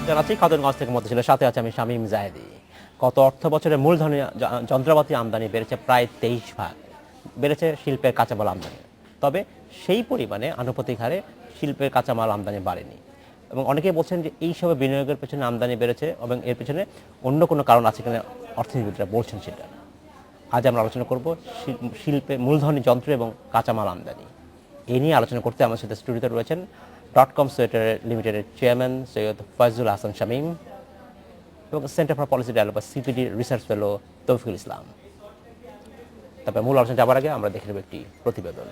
জানাচ্ছি খাতুনগঞ্জ থেকে মধ্যে ছিল, সাথে আছে আমি শামীম জায়েদি। গত অর্থ বছরে মূলধনী যন্ত্রপাতি আমদানি বেড়েছে প্রায় 23 ভাগ, বেড়েছে শিল্পের কাঁচামাল আমদানি। তবে সেই পরিমাণে আনুপাতিক হারে শিল্পের কাঁচামাল আমদানি বাড়েনি। এবং অনেকেই বলছেন যে এইসব বিনিয়োগের পেছনে আমদানি বেড়েছে এবং এর পেছনে অন্য কোনো কারণ আছে কিনা, অর্থনীতিবিদরা বলছেন সেটা। আজ আমরা আলোচনা করব শিল্পে মূলধনী যন্ত্র এবং কাঁচামাল আমদানি। এ নিয়ে আলোচনা করতে আমার সাথে স্টুডিওতে রয়েছেন .com সোয়েটার লিমিটেডের চেয়ারম্যান সৈয়দ ফয়জুল হাসান শামীম এবং সেন্টার ফর পলিসি ডায়ালগ বা সিপিডি রিসার্চ ফেলো তৌফিকুল ইসলাম। তারপরে মূল আলোচনা যাবার আগে আমরা দেখে নেব একটি প্রতিবেদন।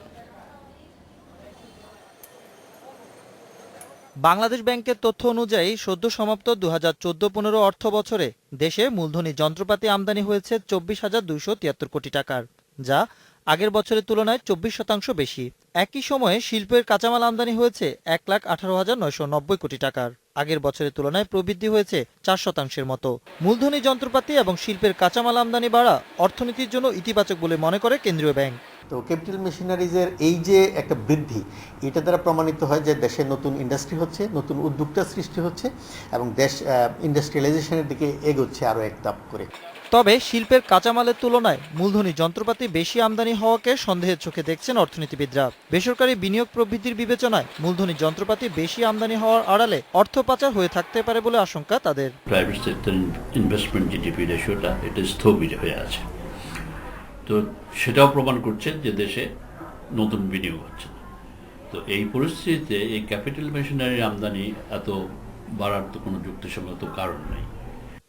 বাংলাদেশ ব্যাংকের তথ্য অনুযায়ী সদ্য সমাপ্ত 2014-15 অর্থ বছরে দেশে মূলধনী যন্ত্রপাতি আমদানি হয়েছে 24,273 কোটি টাকার, যা আগের বছরের তুলনায় 24% বেশি। একই সময়ে শিল্পের কাঁচামাল আমদানি হয়েছে 1,18,990 কোটি টাকার। আগের বছরের তুলনায় প্রবৃদ্ধি হয়েছে 4% মতো। মূলধনী যন্ত্রপাতি এবং শিল্পের কাঁচামাল আমদানি বাড়া অর্থনীতির জন্য ইতিবাচক বলে মনে করে কেন্দ্রীয় ব্যাংক। তো ক্যাপিটাল মেশিনারিজের এই যে একটা বৃদ্ধি, এটা দ্বারা প্রমাণিত হয় যে দেশে নতুন ইন্ডাস্ট্রি হচ্ছে, নতুন উদ্যোক্তা সৃষ্টি হচ্ছে এবং দেশ ইন্ডাস্ট্রিয়ালাইজেশনের দিকে এগোচ্ছে আরও এক ধাপ করে। তবে শিল্পের কাঁচামালের তুলনায় মূলধনী যন্ত্রপাতি বেশি আমদানি হওয়াকে সন্দেহের চোখে দেখছেন অর্থনীতিবিদরা। বেসরকারি বিনিয়োগ প্রবৃদ্ধির বিবেচনায় মূলধনী যন্ত্রপাতি বেশি আমদানি হওয়ার আড়ালে অর্থ পাচার হয়ে থাকতে পারে বলে আশঙ্কা তাদের। প্রাইভেট সেক্টর ইনভেস্টমেন্ট জিডিপি রেশিওটা এটা স্থবির হয়ে আছে, তো সেটাও প্রমাণ করছে যে দেশে নতুন বিনিয়োগ হচ্ছে। তো এই পরিস্থিতিতে এই ক্যাপিটাল মেশিনারির আমদানি এত বাড়ার তো কোনো যুক্তিসঙ্গত কারণ নেই।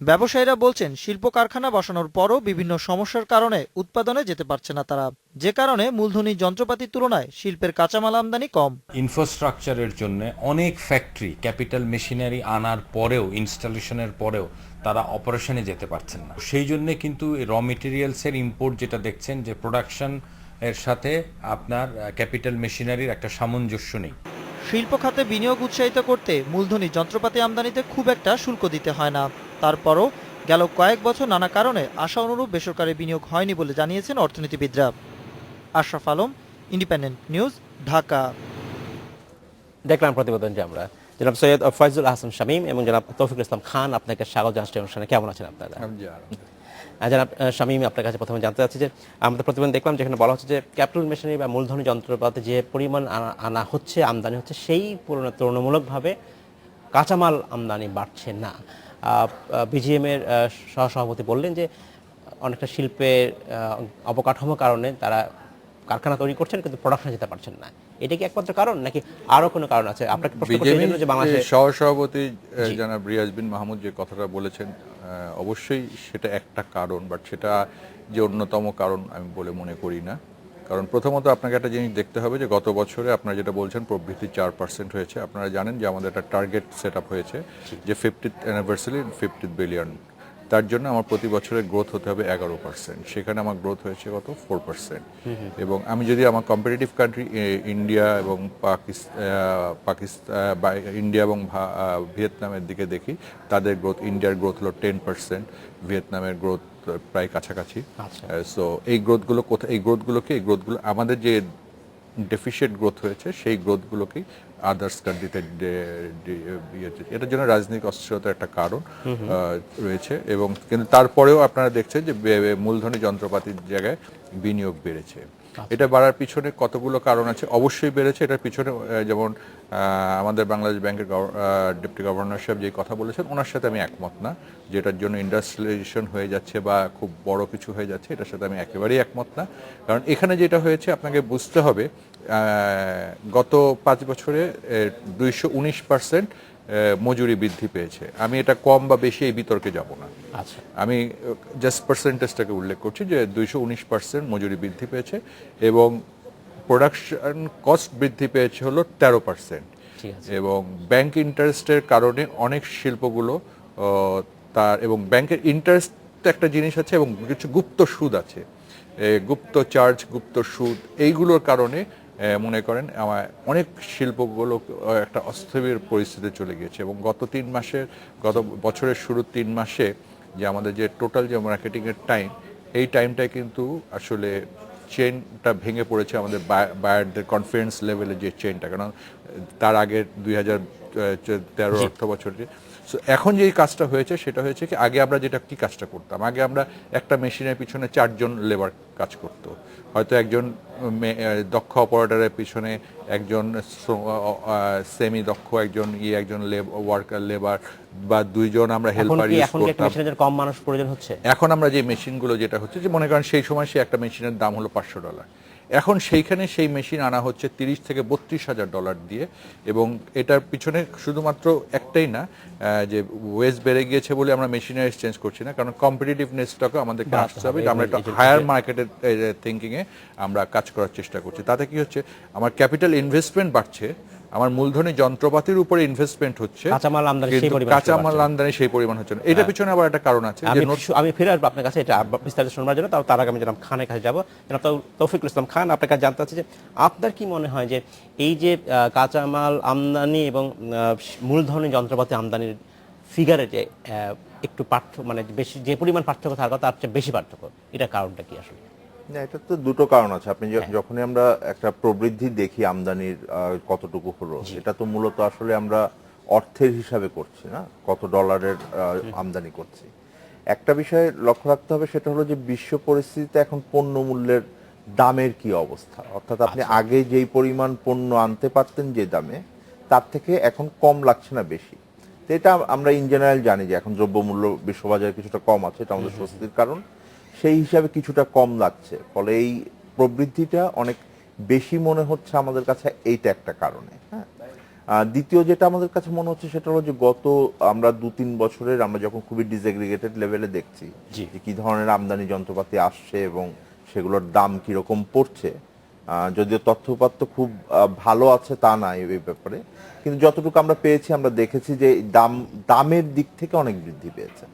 ব্যবসায়ীরা বলছেন শিল্প কারখানা বসানোর পরও বিভিন্ন সমস্যার কারণে উৎপাদনে যেতে পারছে না তারা, যে কারণে মূলধনী যন্ত্রপাতির তুলনায় শিল্পের কাঁচামাল আমদানি কম। ইনফ্রাস্ট্রাকচারের জন্য অনেক ফ্যাক্টরি ক্যাপিটাল মেশিনারি আনার পরেও, ইনস্টলেশনের পরেও তারা অপারেশনে যেতে পারছেন না। সেই জন্য কিন্তু র মেটেরিয়ালসের ইম্পোর্ট যেটা দেখছেন যে প্রোডাকশন এর সাথে আপনার ক্যাপিটাল মেশিনারির একটা সামঞ্জস্য নেই। শিল্প খাতে বিনিয়োগ উৎসাহিত করতে মূলধনী যন্ত্রপাতি আমদানিতে খুব একটা শুল্ক দিতে হয় না। তারপরও গেল কয়েক বছর নানা কারণে আশা অনুরূপ বেসরকারি বিনিয়োগ হয়নি বলে জানিয়েছেন অর্থনীতিবিদরা। Ashraf Alam, independent news, Dhaka. দেখলাম প্রতিবেদন যে আমরা জনাব সৈয়দ ফয়জুল হাসান শামীম এবং জনাব তৌফিকুল ইসলাম খান, আপনাকে স্বাগত জানাচ্ছি অনুষ্ঠানে। কেমন আছেন আপনারা? জনাব শামীম, আপনার কাছে প্রথমে জানতে চাচ্ছি যে আমরা প্রতিবেদন দেখলাম যেখানে বলা হচ্ছে যে ক্যাপিটাল মেশিনারি বা মূলধনী যন্ত্রপাতি যে পরিমাণ আনা হচ্ছে, আমদানি হচ্ছে, সেই তুলনামূলকভাবে কাঁচামাল আমদানি বাড়ছে না। বিজিএমের সহসভাপতি বললেন যে অনেকটা শিল্পের অবকাঠামো কারণে তারা কারখানা তৈরি করছেন কিন্তু প্রোডাকশনে যেতে পারছেন না। এটা কি একমাত্র কারণ নাকি আরো কোনো কারণ আছে? আপনাকে প্রশ্ন করতে যে বাংলাদেশের সহসভাপতি জনাব রিয়াজ বিন মাহমুদ যে কথাটা বলেছেন, অবশ্যই সেটা একটা কারণ, বাট সেটা যে অন্যতম কারণ আমি বলে মনে করি না। কারণ প্রথমত আপনাকে একটা জিনিস দেখতে হবে যে গত বছরে আপনারা যেটা বলছেন প্রবৃদ্ধি 4% হয়েছে। আপনারা জানেন যে আমাদের একটা টার্গেট সেট আপ হয়েছে যে 50th অ্যানিভার্সারি 50 বিলিয়ন, তার জন্য আমার প্রতি বছরের গ্রোথ হতে হবে 11%। সেখানে আমার গ্রোথ হয়েছে কত 4%। এবং আমি যদি আমার কম্পিটিটিভ কান্ট্রি ইন্ডিয়া এবং পাকিস্তান ইন্ডিয়া এবং ভিয়েতনামের দিকে দেখি, তাদের গ্রোথ, ইন্ডিয়ার গ্রোথ হলো 10%, ভিয়েতনামের গ্রোথ প্রায় কাছাকাছি। সো এই গ্রোথগুলো কোথায়? এই গ্রোথগুলো আমাদের যে ডেফিসিয়েন্ট গ্রোথ হয়েছে সেই গ্রোথগুলোকেই আদার্স কান্ট্রিতে এটার জন্য রাজনৈতিক অস্থিরতার একটা কারণ রয়েছে। এবং কিন্তু তারপরেও আপনারা দেখছেন যে মূলধনী যন্ত্রপাতির জায়গায় বিনিয়োগ বেড়েছে। এটা বাড়ার পিছনে কতগুলো কারণ আছে, অবশ্যই বেড়েছে। এটার পিছনে যেমন আমাদের বাংলাদেশ ব্যাংকের ডেপুটি গভর্নর সাহেব যে কথা বলেছেন, ওনার সাথে আমি একমত না। যেটার জন্য ইন্ডাস্ট্রিয়ালাইজেশন হয়ে যাচ্ছে বা খুব বড় কিছু হয়ে যাচ্ছে, এটার সাথে আমি একেবারেই একমত না। কারণ এখানে যেটা হয়েছে আপনাকে বুঝতে হবে, গত 5 বছরে 219% মজুরি বৃদ্ধি পেয়েছে। আমি এটা কম বা বেশি এই বিতর্কে যাব না, আমি জাস্ট পার্সেন্টেজটাকে উল্লেখ করছি যে 219% মজুরি বৃদ্ধি পেয়েছে এবং প্রোডাকশন কস্ট বৃদ্ধি পেয়েছে হলো 13%। এবং ব্যাংক ইন্টারেস্টের কারণে অনেক শিল্পগুলো তার, এবং ব্যাংকের ইন্টারেস্ট একটা জিনিস আছে এবং কিছু গুপ্ত সুদ আছে, গুপ্ত চার্জ, গুপ্ত সুদ, এইগুলোর কারণে মনে করেন আমার অনেক শিল্পগুলো একটা অস্থির পরিস্থিতিতে চলে গিয়েছে এবং গত বছরের শুরুর 3 মাসে যে আমাদের যে টোটাল যে মার্কেটিংয়ের টাইম, এই টাইমটায় কিন্তু আসলে চেনটা ভেঙে পড়েছে আমাদের বায়ারদের কনফিডেন্স লেভেলে যে চেনটা, কারণ তার আগের 2013 অর্থ বছরে। সো এখন যে কাজটা হয়েছে সেটা হয়েছে কি, আগে আমরা কি কাজটা করতাম, আগে আমরা একটা মেশিনের পিছনে 4 জন লেবার কাজ করতো, হয়তো একজন দক্ষ অপারেটরের পিছনে একজন সেমি দক্ষ একজন ওয়ার্কার লেবার বা 2 জন আমরা হেল্পার ইউজ এখন কি একটা করতাম। মেশিনের কম মানুষ প্রয়োজন হচ্ছে? এখন আমরা যে মেশিনগুলো যেটা হচ্ছে যে মনে করেন সেই সময় একটা মেশিনের দাম হলো $500, এখন সেইখানে সেই মেশিন আনা হচ্ছে $30,000 থেকে $32,000 দিয়ে, এবং এটার পিছনে শুধুমাত্র একটাই না যে ওয়েজ বেড়ে গিয়েছে বলে আমরা মেশিনের এক্সচেঞ্জ করছি না, কারণ কম্পিটিটিভনেসটাকে আমাদেরকে আসতে হবে, আমরা একটা হায়ার মার্কেটের থিঙ্কিংয়ে আমরা কাজ করার চেষ্টা করছি। তাতে কি হচ্ছে, আমার ক্যাপিটাল ইনভেস্টমেন্ট বাড়ছে, আমার মূলধনী যন্ত্রপাতির উপরে ইনভেস্টমেন্ট হচ্ছে, কাঁচামাল আমদানি সেই কিন্তু পরিমাণ কাঁচামাল আমদানি সেই পরিমাণ হচ্ছে না। এটার পিছনে আবার একটা কারণ আছে যে আমি ফিরে আসবো আপনার কাছে এটা বিস্তারিত শোনার জন্য। তার আগে আমি জনাব খানের কাছে যাবো। জনাব তৌফিকুল ইসলাম খান, আপনার কাছে জানতে চাচ্ছি যে আপনার কি মনে হয় যে এই যে কাঁচামাল আমদানি এবং মূলধনী যন্ত্রপাতি আমদানির ফিগারে যে একটু মানে বেশি যে পরিমাণ পার্থক্য থাকার কথা তার চেয়ে বেশি পার্থক্য, এটা কারণটা কি আসলে? না, এটা তো দুটো কারণ আছে। আপনি যখনই আমরা একটা প্রবৃদ্ধি দেখি আমদানির কতটুকু হলো, এটা তো মূলত আসলে আমরা অর্থের হিসাবে করছি না, কত ডলারের আমদানি করছি। একটা বিষয় লক্ষ্য রাখতে হবে, সেটা হলো যে বিশ্ব পরিস্থিতিতে এখন পণ্য মূল্যের দামের কি অবস্থা, অর্থাৎ আপনি আগে যেই পরিমাণ পণ্য আনতে পারতেন যে দামে, তার থেকে এখন কম লাগছে না বেশি। তো এটা আমরা ইন জেনারেল জানি যে এখন দ্রব্যমূল্য বিশ্ববাজারে কিছুটা কম আছে, এটা আমাদের স্বস্তির কারণ। সেই হিসাবে কিছুটা কম লাগছে, ফলে এই প্রবৃদ্ধিটা অনেক বেশি মনে হচ্ছে আমাদের কাছে, এইটা একটা কারণে। হ্যাঁ, দ্বিতীয় যেটা আমাদের কাছে মনে হচ্ছে সেটা হলো যে আমরা 2-3 বছরের আমরা যখন খুবই ডিসএগ্রিগেটেড লেভেলে দেখছি যে কি ধরনের আমদানি যন্ত্রপাতি আসছে এবং সেগুলোর দাম কিরকম পড়ছে, যদিও তথ্যপাত্র খুব ভালো আছে তা না এই ব্যাপারে, কিন্তু যতটুকু আমরা পেয়েছি আমরা দেখেছি যে দামের দিক থেকে অনেক বৃদ্ধি পেয়েছে।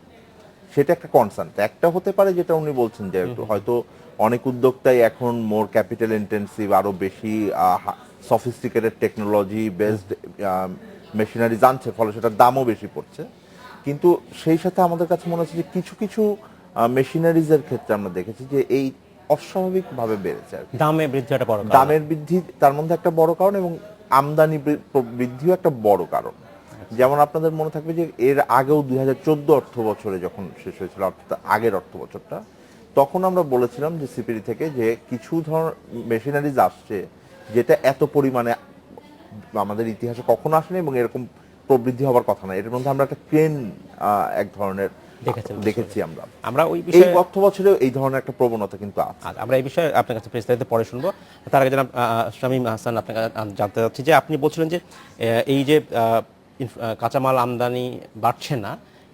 সেটা একটা কনসার্ন। একটা হতে পারে যেটা উনি বলছেন যে হয়তো অনেক উদ্যোক্তাই এখন মোর ক্যাপিটাল ইন্টেন্সিভ, আরো বেশি সফিস্টিকেটেড টেকনোলজি বেসড মেশিনারি জানছে, ফলে সেটার দামও বেশি পড়ছে। কিন্তু সেই সাথে আমাদের কাছে মনে হচ্ছে যে কিছু কিছু মেশিনারিজের ক্ষেত্রে আমরা দেখেছি যে এই অস্বাভাবিকভাবে বেড়েছে আর কি। দামের বৃদ্ধি একটা বড় কারণ। দামের বৃদ্ধি তার মধ্যে একটা বড় কারণ, এবং আমদানি বৃদ্ধিও একটা বড় কারণ। যেমন আপনাদের মনে থাকবে যে এর আগেও 2014 অর্থ বছরে যখন শেষ হয়েছিল, অর্থাৎ আগের অর্থ বছরটা, তখন আমরা বলেছিলাম যে সিপিডি থেকে যে কিছু ধরনের মেশিনারিজ আসছে যেটা এত পরিমাণে আমাদের ইতিহাসে কখনো আসেনি এবং এরকম প্রবৃদ্ধি হওয়ার কথা না। এর মধ্যে আমরা একটা ট্রেন এক ধরনের দেখেছি আমরা ওই এই অর্থ বছরে এই ধরনের একটা প্রবণতা কিন্তু আছে। আমরা এই বিষয়ে আপনার কাছে বিস্তারিত পরে শুনবো। তার আগে জনাব শামীম হাসান, আপনার কাছে জানতে চাচ্ছি যে আপনি বলছিলেন যে এই যে কাঁচামাল আমদানি বাড়ছে না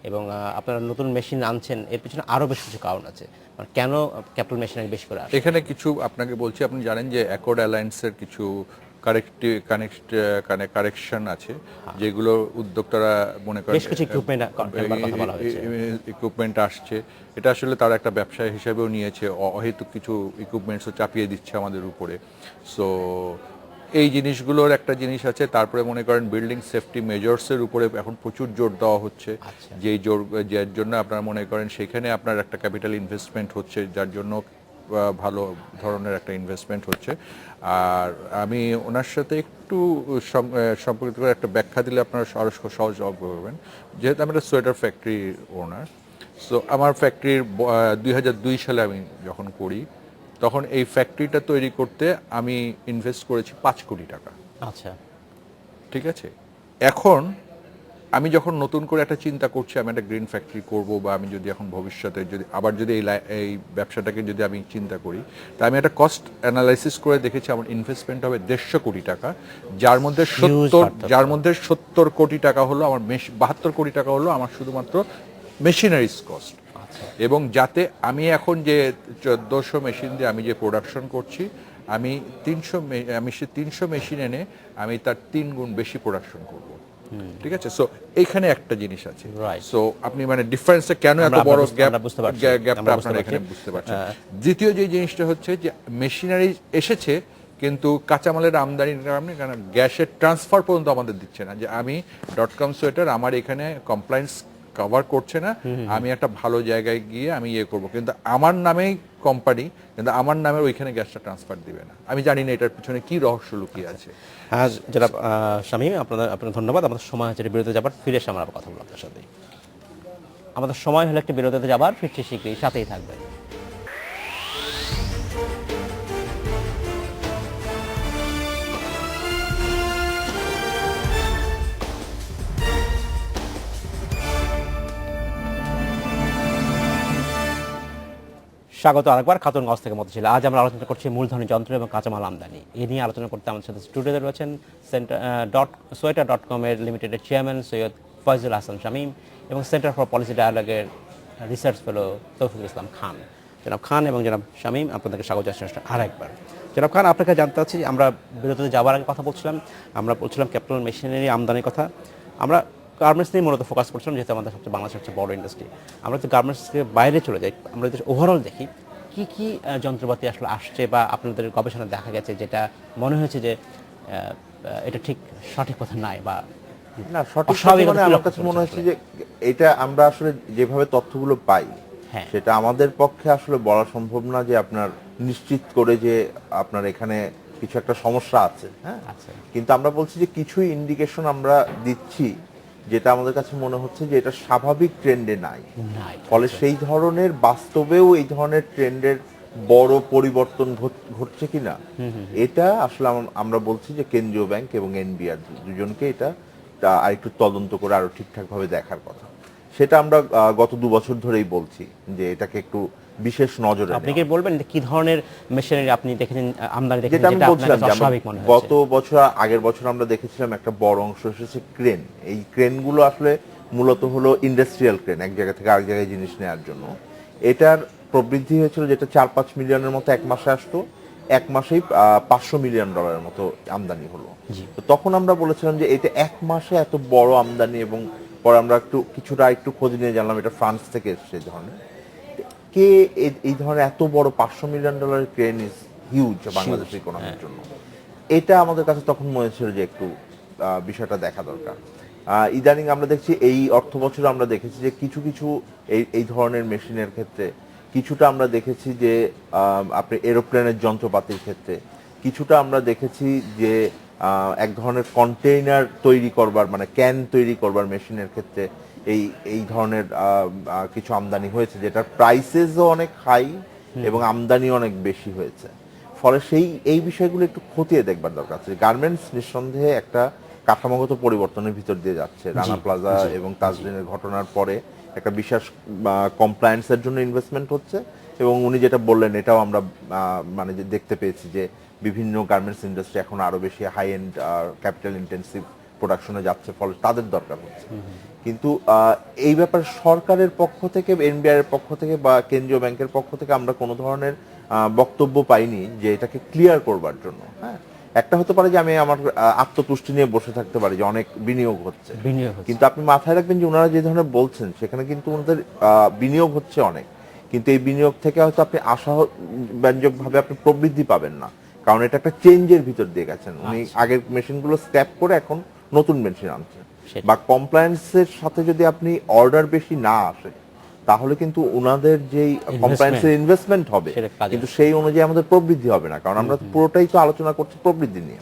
এবং আপনারা নতুন মেশিন আনছেন, এর পিছনে আরো বেশ কিছু কারণ আছে। মানে কেন ক্যাপিটাল মেশিনারি বেশি করে আসে? এখানে কিছু আপনাকে বলছি, আপনি জানেন যে অ্যাকর্ড অ্যালায়েন্সের কিছু কারেকশন আছে, যেগুলো উদ্যোক্তারা মনে করেন বেশ কিছু ইকুইপমেন্ট আসছে। এটা আসলে তারা একটা ব্যবসা হিসেবেও নিয়েছে, অহেতুক কিছু ইকুইপমেন্টসও চাপিয়ে দিচ্ছে আমাদের উপরে। সো এই জিনিসগুলোর একটা জিনিস আছে। তারপরে মনে করেন বিল্ডিং সেফটি মেজার্সের উপরে এখন প্রচুর জোর দেওয়া হচ্ছে, যার জন্য আপনারা মনে করেন সেখানে আপনার একটা ক্যাপিটাল ইনভেস্টমেন্ট হচ্ছে, যার জন্য ভালো ধরনের একটা ইনভেস্টমেন্ট হচ্ছে। আর আমি ওনার সাথে একটু সম্পর্কিত করে একটা ব্যাখ্যা দিলে আপনারা আরও সহজ করবেন। যেহেতু আমি একটা সোয়েটার ফ্যাক্টরি ওনার, সো আমার ফ্যাক্টরির 2002 সালে আমি যখন করি, তখন এই ফ্যাক্টরিটা তৈরি করতে আমি ইনভেস্ট করেছি $5 কোটি। আচ্ছা, ঠিক আছে। এখন আমি যখন নতুন করে একটা চিন্তা করছি আমি একটা গ্রিন ফ্যাক্টরি করব, বা আমি যদি এখন ভবিষ্যতে যদি এই ব্যবসাটাকে যদি আমি চিন্তা করি, তা আমি একটা কস্ট অ্যানালাইসিস করে দেখেছি আমার ইনভেস্টমেন্ট হবে $150 কোটি, যার মধ্যে 70 কোটি টাকা হলো আমার 72 কোটি টাকা হলো আমার শুধুমাত্র মেশিনারিজ কস্ট। এবং যাতে আমি এখন যে 1400 মেশিন দিয়ে আমি যে প্রোডাকশন করছি, আমি 300 মেশিন এনে আমি তার 3 গুণ বেশি প্রোডাকশন করব। ঠিক আছে। সো এইখানে একটা জিনিস আছে। সো আপনি মানে ডিফারেন্সটা কেন এত বড় গ্যাপটা আপনারা এখানে বুঝতে পারছেন। দ্বিতীয় যে জিনিসটা হচ্ছে যে মেশিনারি এসেছে, কিন্তু কাঁচামালের আমদানির কারণে কারণ গ্যাসের ট্রান্সফার পর্যন্ত আমাদের দিচ্ছে না, যে আমি .com সোয়েটার আমার এখানে কমপ্লায়েন্স কভার করছে না, আমি একটা ভালো জায়গায় গিয়ে আমি ইয়ে করব, কিন্তু আমার নামেই কোম্পানি, কিন্তু আমার নামে ওইখানে গ্যাসটা ট্রান্সফার দিবে না। আমি জানি না এটার পিছনে কি রহস্য লুকিয়ে আছে। হ্যাঁ যেটা শামীম, আপনার ধন্যবাদ। আমাদের সময় হচ্ছে বিরতিতে যাবার, ফিরে এসে আমরা আবার কথা বলবো আপনার সাথে। আমাদের সময় হলো একটা বিরতিতে যাবার, ফিরছি শীঘ্রই, সাথেই থাকবেন। স্বাগত আরেকবার খাতুনগঞ্জ থেকে মতিঝিল। আজ আমরা আলোচনা করছি মূলধনী যন্ত্র এবং কাঁচামাল আমদানি। এ নিয়ে আলোচনা করতে আমাদের সাথে স্টুডিওতে রয়েছেন সোয়েটার.com এর লিমিটেডের চেয়ারম্যান সৈয়দ ফয়জুল হাসান শামীম এবং সেন্টার ফর পলিসি ডায়ালগের রিসার্চ ফেলো তৌফিকুল ইসলাম খান। জনাব খান এবং জনাব শামীম, আপনাদেরকে স্বাগত জানাচ্ছি আরেকবার। জনাব খান, আপনাকে জানতে চাচ্ছি, আমরা বিরতিতে যাওয়ার আগে কথা বলছিলাম, আমরা বলছিলাম ক্যাপিটাল মেশিনারি আমদানির কথা। আমরা গার্মেন্টস নিয়ে মূলত ফোকাস করছিলাম, যেহেতু আমাদের সবচেয়ে বাংলাদেশের সবচেয়ে বড় ইন্ডাস্ট্রি। আমরা যদি গার্মেন্টসকে বাইরে চলে যাই, আমরা যদি ওভারঅল দেখি কি কি যন্ত্রপাতি আসলে আসছে বা আপনাদের গবেষণায় দেখা গেছে যেটা মনে হয়েছে যে এটা ঠিক সঠিক পথে নাই বা না সঠিক অস্বাভাবিকতা মানে কি আমার লক্ষ্য কাছে মনে করেছেন হচ্ছে যে এটা আমরা আসলে যেভাবে তথ্যগুলো পাই, হ্যাঁ। সেটা আমাদের পক্ষে আসলে বলা সম্ভব না যে আপনার নিশ্চিত করে যে আপনার এখানে কিছু একটা সমস্যা আছে। হ্যাঁ, আচ্ছা। কিন্তু আমরা বলছি যে কিছু ইন্ডিকেশন আমরা দিচ্ছি যেটা আমাদের কাছে মনে হচ্ছে যে এটা স্বাভাবিক ট্রেন্ডে নাই। নাই। ফলে সেই ধরনের বাস্তবেও এই ধরনের ট্রেন্ডের বড় পরিবর্তন ঘটছে কিনা, এটা আসলে আমরা বলছি যে কেন্দ্রীয় ব্যাংক এবং এনবিআর দুজনকে এটা আরেকটু তদন্ত করে আরো ঠিকঠাক ভাবে দেখার কথা। সেটা আমরা গত 2 বছর ধরেই বলছি যে এটাকে একটু বিশেষ নজরে আপনি নেওয়া। কি বলবেন যে কি ধরনের মেশিনারি আপনি দেখেছেন, আমদানি দেখেছেন, যেটা আমি যেটা আপনার বলছিলাম কাছে যে অস্বাভাবিক মনে গত হয়েছে? বছর আগের বছর আমরা দেখেছিলাম একটা বড় অংশ এসেছে ক্রেন। এই ক্রেনগুলো আসলে মূলত হলো ইন্ডাস্ট্রিয়াল ক্রেন, এক জায়গা থেকে আরেক জায়গায় জিনিস নেওয়ার জন্য। এটার প্রবৃদ্ধি হয়েছিল যেটা 4-5 মিলিয়নের মতো এক মাসে আসতো, এক মাসেই $500 মিলিয়ন মতো আমদানি হলো। তো তখন আমরা বলেছিলাম যে এটা এক মাসে এত বড় আমদানি, এবং পরে আমরা কিছুটা একটু খোঁজ নিয়ে জানলাম এটা ফ্রান্স থেকে এসছে। এই ধরনের কে এই ধরনের এত বড় $500 মিলিয়ন ক্রেন ইজ হিউজ বাংলাদেশের ইকোনমির জন্য। এটা আমাদের কাছে তখন মনে ছিল যে একটু বিষয়টা দেখা দরকার। ইদানিং আমরা দেখছি এই অর্থ বছরে আমরা দেখেছি যে কিছু কিছু এই ধরনের মেশিনের ক্ষেত্রে কিছুটা আমরা দেখেছি যে আপনি এরোপ্লেনের যন্ত্রপাতির ক্ষেত্রে কিছুটা আমরা দেখেছি যে এক ধরনের কন্টেইনার তৈরি করবার মানে ক্যান তৈরি করবার মেশিনের ক্ষেত্রে এই ধরনের কিছু আমদানি হয়েছে, যেটার প্রাইসেসও অনেক হাই এবং আমদানি অনেক বেশি হয়েছে। ফলে এই বিষয়গুলো একটু খতিয়ে দেখবার দরকার আছে। গার্মেন্টস নিঃসন্দেহে একটা কাঠামোগত পরিবর্তনের ভিতর দিয়ে যাচ্ছে। রানা প্লাজা এবং তাজরিনের ঘটনার পরে একটা বিশেষ কমপ্লায়েন্সের জন্য ইনভেস্টমেন্ট হচ্ছে, এবং উনি যেটা বললেন এটাও আমরা মানে যে দেখতে পেয়েছি যে বিভিন্ন গার্মেন্টস ইন্ডাস্ট্রি এখন আরো বেশি হাই এন্ড ক্যাপিটাল ইন্টেন্সিভ প্রোডাকশনে যাচ্ছে, ফলে তাদের দরকার হচ্ছে। কিন্তু এই ব্যাপারে সরকারের পক্ষ থেকে, এনবিআর এর পক্ষ থেকে বা কেন্দ্রীয় ব্যাংকের পক্ষ থেকে আমরা কোনো ধরনের বক্তব্য পাইনি যে এটাকে ক্লিয়ার করবার জন্য। হ্যাঁ, একটা হতে পারে যে আমি আমার আত্মতুষ্টি নিয়ে বসে থাকতে পারি যে অনেক বিনিয়োগ হচ্ছে, কিন্তু আপনি মাথায় রাখবেন যে ওনারা যে ধরনের বলছেন সেখানে কিন্তু ওনাদের বিনিয়োগ হচ্ছে অনেক, কিন্তু এই বিনিয়োগ থেকে হয়তো আপনি আশাব্যঞ্জক ভাবে আপনি প্রবৃদ্ধি পাবেন না, কারণ এটা একটা চেঞ্জের ভিতর দিয়ে গেছেন। উনি আগের মেশিনগুলো স্ক্র্যাপ করে এখন নতুন মেশিন আনছেন, বা কমপ্লায়েন্সের সাথে যদি আপনি অর্ডার বেশি না আসে তাহলে কিন্তু ওনাদের যেই কমপ্লায়েন্সের ইনভেস্টমেন্ট হবে কিন্তু সেই অনুযায়ী আমাদের প্রবৃদ্ধি হবে না, কারণ আমরা পুরোটাই তো আলোচনা করছি প্রবৃদ্ধি নিয়ে।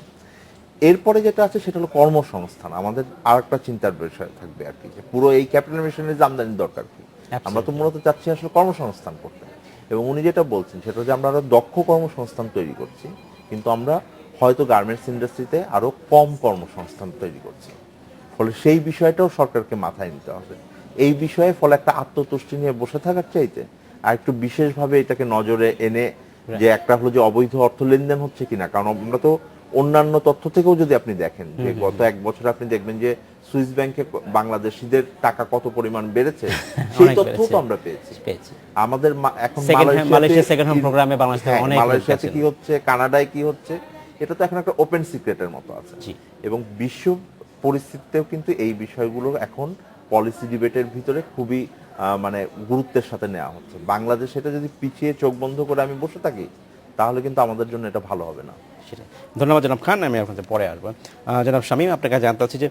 এরপরে যেটা আছে সেটা হলো কর্মসংস্থান। আমাদের আর একটা চিন্তার বিষয় থাকবে আর কি, যে পুরো এই ক্যাপিটাল মেশিনের যে আমদানির দরকার কি, আমরা তো মূলত চাচ্ছি আসলে কর্মসংস্থান করতে। এবং উনি যেটা বলছেন সেটা যে আমরা আরো দক্ষ কর্মসংস্থান তৈরি করছি, কিন্তু আমরা হয়তো গার্মেন্টস ইন্ডাস্ট্রিতে আরো কম কর্মসংস্থান তৈরি করছি। ফলে সেই বিষয়টাও সরকারকে মাথায় নিতে হবে। এই বিষয়ে ফলে একটা আত্মতুষ্টি নিয়ে বসে থাকার চাইতে আর একটু বিশেষভাবে এটাকে নজরে এনে যে একটা হলো যে অবৈধ অর্থ লেনদেন হচ্ছে কিনা, কারণ আমরা তো অন্যান্য তথ্য থেকেও যদি আপনি দেখেন যে গত এক বছর আপনি দেখবেন যে সুইস ব্যাংকে বাংলাদেশিদের টাকা কত পরিমাণ বেড়েছে, সেই তথ্যও তো আমরা পেয়েছি। আমাদের এখন মালয়েশিয়াতে কি হচ্ছে, কানাডায় কি হচ্ছে, এটা তো এখন একটা ওপেন সিক্রেটের মতো আছে। এবং বিশ্ব পরিস্থিতিতেও কিন্তু এই বিষয়গুলো এখন পলিসি ডিবেটের ভিতরে খুবই মানে গুরুত্বের সাথে নেওয়া হচ্ছে। বাংলাদেশ এটা যদি পিছিয়ে চোখ বন্ধ করে আমি বসে থাকি তাহলে কিন্তু আমাদের জন্য এটা ভালো হবে না। সেটাই। ধন্যবাদ জনাব খান, আমি আপনাদের পরে আসবো। জনাব শামীম, আপনার কাছে জানতে চাচ্ছি যে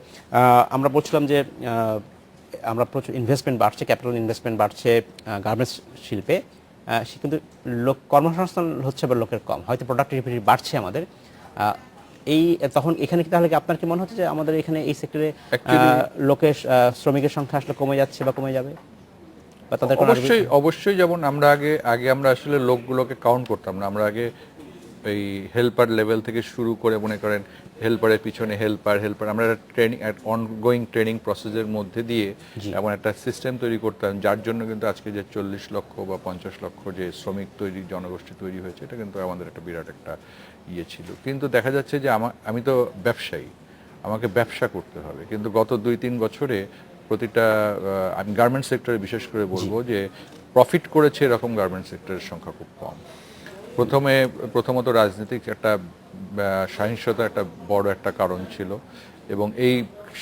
আমরা বলছিলাম যে আমরা প্রচুর ইনভেস্টমেন্ট বাড়ছে, ক্যাপিটাল ইনভেস্টমেন্ট বাড়ছে গার্মেন্টস শিল্পে, সে কিন্তু কর্মসংস্থান হচ্ছে বা লোকের কম, হয়তো প্রোডাক্টিভিটি বাড়ছে আমাদের। এই তখন এখানে কি তাহলে কি আপনার কি মনে হচ্ছে যে আমাদের এখানে এই সেক্টরে লোকের শ্রমিকের সংখ্যা আসলে কমে যাচ্ছে বা কমে যাবে, বা তাদের কোনো অবশ্যই যেমন আমরা আগে আমরা আসলে লোকগুলোকে কাউন্ট করতাম না। আমরা আগে এই হেল্পার লেভেল থেকে শুরু করে মনে করেন হেল্পারের পিছনে হেল্পার আমরা ট্রেনিং অনগোয়িং ট্রেনিং প্রসেসের মধ্যে দিয়ে এমন একটা সিস্টেম তৈরি করতাম, যার জন্য কিন্তু আজকে যে 40 লক্ষ বা 50 লক্ষ যে শ্রমিক তৈরি জনগোষ্ঠী তৈরি হয়েছে, এটা কিন্তু আমাদের একটা বিরাট একটা ইয়ে ছিল। কিন্তু দেখা যাচ্ছে যে আমি তো ব্যবসায়ী, আমাকে ব্যবসা করতে হবে, কিন্তু গত 2-3 বছরে প্রতিটা আমি গার্মেন্টস সেক্টরে বিশেষ করে বলবো যে প্রফিট করেছে এরকম গার্মেন্টস সেক্টরের সংখ্যা খুব কম। প্রথমত রাজনৈতিক একটা সহিংসতা একটা বড় একটা কারণ ছিল, এবং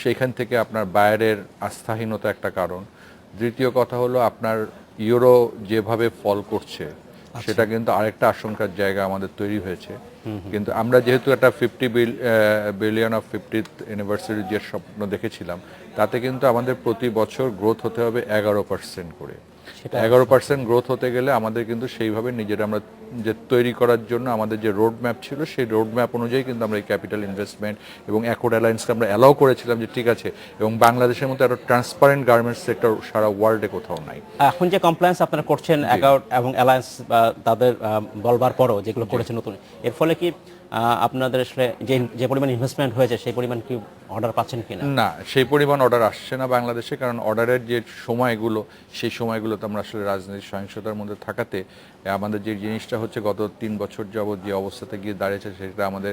সেইখান থেকে আপনার বাইরের আস্থাহীনতা একটা কারণ। দ্বিতীয় কথা হলো আপনার ইউরো যেভাবে ফল করছে সেটা কিন্তু আরেকটা আশঙ্কার জায়গা আমাদের তৈরি হয়েছে। কিন্তু আমরা যেহেতু একটা 50 বিলিয়ন অফ 50th অ্যানিভার্সারি যে স্বপ্ন দেখেছিলাম, তাতে কিন্তু আমাদের প্রতি বছর গ্রোথ হতে হবে 11% করে। 11% গ্রোথ হতে গেলে আমাদের কিন্তু সেইভাবে নিজেরা আমরা যে তৈরি করার জন্য আমাদের যে রোড ম্যাপ ছিল, সেই রোড ম্যাপ অনুযায়ী কিন্তু আমরা এই ক্যাপিটাল ইনভেস্টমেন্ট এবং অ্যাকর্ড অ্যালায়েন্সকে আমরা অ্যালাউ করেছিলাম যে ঠিক আছে, এবং বাংলাদেশের মতো একটা ট্রান্সপারেন্ট গার্মেন্টস সেক্টর সারা ওয়ার্ল্ডে কোথাও নাই। এখন যে কমপ্লায়েন্স আপনারা করছেন অ্যাকর্ড এবং অ্যালায়েন্স তাদের বলবার পরও যেগুলো করেছে নতুন, এর ফলে কি আপনাদের আসলে যে পরিমাণ ইনভেস্টমেন্ট হয়েছে সেই পরিমাণ কি অর্ডার পাচ্ছেন কিনা? না, সেই পরিমাণ অর্ডার আসছে না বাংলাদেশে, কারণ অর্ডারের যে সময়গুলো, সেই সময়গুলোতে আমরা আসলে রাজনৈতিক সহিংসতার মধ্যে থাকাতে আমাদের যে জিনিসটা হচ্ছে গত 3 বছর যাবত যে অবস্থাতে গিয়ে দাঁড়িয়েছে, সেটা আমাদের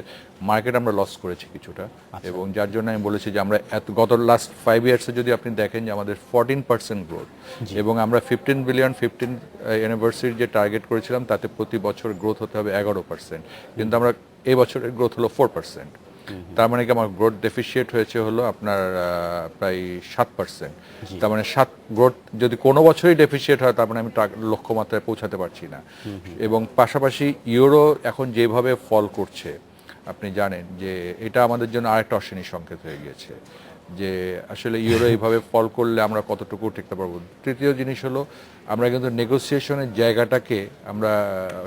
মার্কেট আমরা লস করেছি কিছুটা। এবং যার জন্য আমি বলেছি যে আমরা গত লাস্ট 5 ইয়ার্সে যদি আপনি দেখেন যে আমাদের 14% গ্রোথ, এবং আমরা 15 বিলিয়ন 15 অ্যানিভার্সারির যে টার্গেট করেছিলাম তাতে প্রতি বছর গ্রোথ হতে হবে 11%, কিন্তু আমরা এই বছরের গ্রোথ হলো 4%। তার মানে কি আমার গ্রোথ ডেফিসিয়েট হয়েছে হলো আপনার প্রায় 7%। তার মানে গ্রোথ যদি কোনো বছরই ডেফিসিয়েট হয়, তার মানে আমি লক্ষ্যমাত্রায় পৌঁছাতে পারছি না। এবং পাশাপাশি ইউরো এখন যেভাবে ফল করছে, আপনি জানেন যে এটা আমাদের জন্য আরেকটা অশনি সংকেত হয়ে গিয়েছে যে আসলে ইউরো এইভাবে ফল করলে আমরা কতটুকু টিকতে পারবো। তৃতীয় জিনিস হলো আমরা কিন্তু নেগোসিয়েশনের জায়গাটাকে, আমরা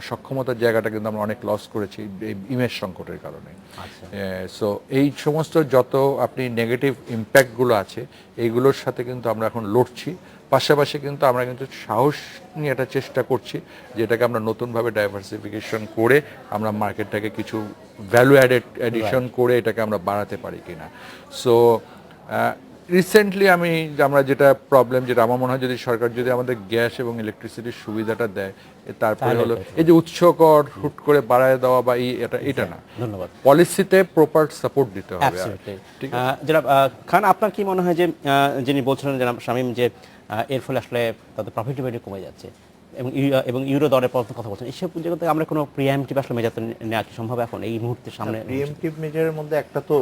সক্ষমতার জায়গাটা কিন্তু আমরা অনেক লস করেছি এই ইমেজ সংকটের কারণে। সো এই সমস্ত যত আপনি নেগেটিভ ইম্প্যাক্টগুলো আছে, এইগুলোর সাথে কিন্তু আমরা এখন লড়ছি। পাশাপাশি কিন্তু আমরা কিন্তু সাহস নিয়ে একটা চেষ্টা করছি যেটাকে আমরা নতুনভাবে ডাইভার্সিফিকেশন করে আমরা মার্কেটটাকে কিছু ভ্যালু অ্যাডিশন করে এটাকে আমরা বাড়াতে পারি কিনা। সো রিসেন্টলি আমরা যেটা প্রবলেম, যেটা আমার মনে হয় যদি সরকার যদি আমাদের গ্যাস এবং ইলেকট্রিসিটির সুবিধাটা দেয়, তারপরে হলো এই যে উৎস কর হুট করে বাড়ায় দেওয়া বা এটা না, ধন্যবাদ, পলিসিতে প্রপার সাপোর্ট দিতে হবে। জনাব খান, আপনার কি মনে হয় যে যিনি বলছিলেন জনাব শামীম যে এর ফলে আসলে তাদের প্রফিটেবিলিটি কমে যাচ্ছে এবং ইউরো দরের কথা বলছেন, এইসব জায়গাতে আমরা কোনো প্রিএমটিভ আসলে মেজার নেওয়া কি সম্ভব এখন এই মুহূর্তে সামনে? প্রিএমটিভ মেজারের মধ্যে একটা তো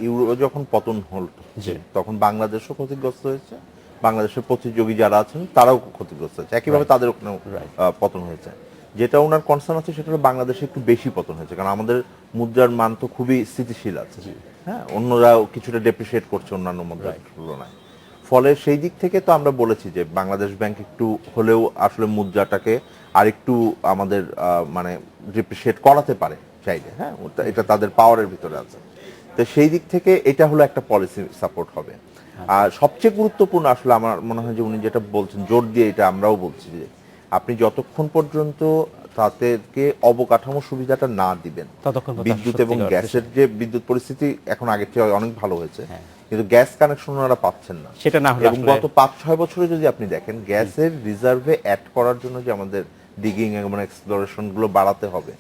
ইউরো যখন পতন হলো তখন বাংলাদেশও ক্ষতিগ্রস্ত হয়েছে, বাংলাদেশের প্রতিযোগী যারা আছেন তারাও ক্ষতিগ্রস্ত হয়েছে, একইভাবে তাদের ওখানে পতন হয়েছে। যেটা ওনার কনসার্ন আছে সেটা হলো বাংলাদেশে একটু বেশি পতন হয়েছে, কারণ আমাদের মুদ্রার মান তো খুবই স্থিতিশীল আছে, হ্যাঁ, অন্যরাও কিছুটা ডেপ্রিসিয়েট করছে অন্যান্য মুদ্রার তুলনায়। ফলে সেই দিক থেকে তো আমরা বলেছি যে বাংলাদেশ ব্যাংক একটু হলেও আসলে মুদ্রাটাকে আরেকটু আমাদের মানে ডিপ্রিসিয়েট করাতে পারে চাইলে, হ্যাঁ, এটা তাদের পাওয়ারের ভিতরে আছে। তো সেই দিক থেকে এটা হলো একটা পলিসি সাপোর্ট হবে। আর সবচেয়ে গুরুত্বপূর্ণ আসলে আমার মনে হয় যে উনি যেটা বলছেন জোর দিয়ে, এটা আমরাও বলছি যে আপনি যতক্ষণ পর্যন্ত তাদেরকে অবকাঠামো সুবিধাটা না দিবেন, বিদ্যুৎ এবং গ্যাসের যে বিদ্যুৎ পরিস্থিতি এখন আগের চেয়ে অনেক ভালো হয়েছে, কিন্তু গ্যাস কানেকশন ওনারা পাচ্ছেন না। সেটা না হলে এবং গত 5-6 বছরে যদি আপনি দেখেন গ্যাসের রিজার্ভে অ্যাড করার জন্য যে আমাদের ডিগিং এবং এক্সপ্লোরেশন গুলো বাড়াতে হবে,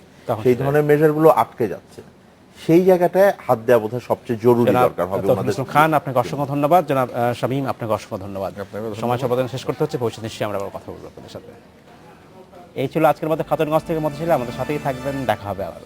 সেই ধরনের মেজার গুলো আটকে যাচ্ছে। সেই জায়গাটায় হাত দেওয়া বোধহয় সবচেয়ে জরুরি দরকার হবে। খান, আপনাকে অসংখ্য ধন্যবাদ। জনাব শামীম, আপনাকে অসংখ্য ধন্যবাদ। সময় সর্বদান শেষ করতে হচ্ছে, ভবিষ্যৎ নিশ্চয়ই আমরা আবার কথা বলবো আপনাদের সাথে। এই ছিল আজকের মতো খাতুনগঞ্জ থেকে মতো ছিল, আমাদের সাথেই থাকবেন, দেখা হবে আবার।